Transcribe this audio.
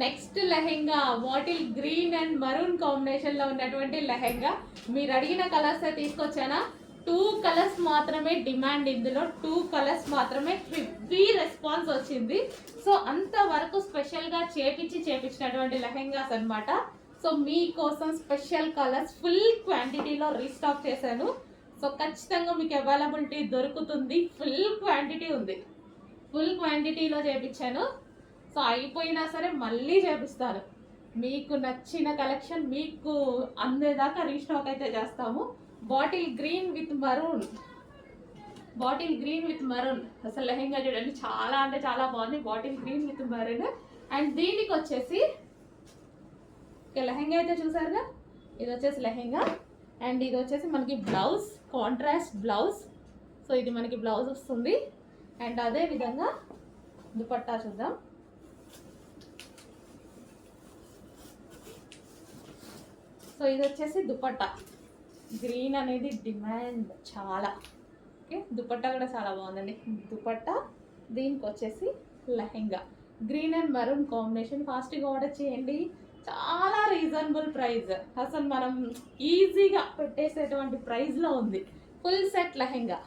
Next lehenga bottle green and maroon combination లో ఉన్నటువంటి లెహెంగా. మీరు అడిగిన కలర్స్ తీసుకొచ్చానా? 2 కలర్స్ మాత్రమే డిమాండ్, ఇందులో 2 కలర్స్ మాత్రమే హెవీ రెస్పాన్స్ వచ్చింది. సో అంతవరకు స్పెషల్గా చేపించినటువంటి లెహెంగాస్ అనమాట. సో మీకోసం స్పెషల్ కలర్స్ ఫుల్ క్వాంటిటీలో రీస్టాక్ చేశాను. సో ఖచ్చితంగా మీకు అవైలబిలిటీ దొరుకుతుంది. ఫుల్ క్వాంటిటీ ఉంది, ఫుల్ క్వాంటిటీలో చేపించాను. సో అయిపోయినా సరే మళ్ళీ చేపిస్తాను. మీకు నచ్చిన కలెక్షన్ మీకు అందేదాకా రీస్టాక్ అయితే చేస్తాము. Bottle green with maroon, bottle green with maroon. అసలు లెహెంగా చూడండి, చాలా అంటే చాలా బాగుంది. Bottle green with maroon. And దీనికి వచ్చేసి లెహెంగా అయితే చూసారుగా, ఇది వచ్చేసి లెహెంగా. అండ్ ఇది వచ్చేసి మనకి బ్లౌజ్, కాంట్రాస్ట్ బ్లౌజ్. సో ఇది మనకి బ్లౌజ్ వస్తుంది. అండ్ అదే విధంగా దుపట్టా చూద్దాం. సో ఇది వచ్చేసి దుపట్టా. గ్రీన్ అనేది డిమాండ్ చాలా. ఓకే, దుపట్టా కూడా చాలా బాగుందండి దుపట్టా. దీనికి వచ్చేసి lehenga green and maroon combination. ఫాస్ట్గా ఆర్డర్ చేయండి, చాలా రీజనబుల్ ప్రైస్. అసలు మనం ఈజీగా పెట్టేసేటువంటి ప్రైస్లో ఉంది. Full set lehenga.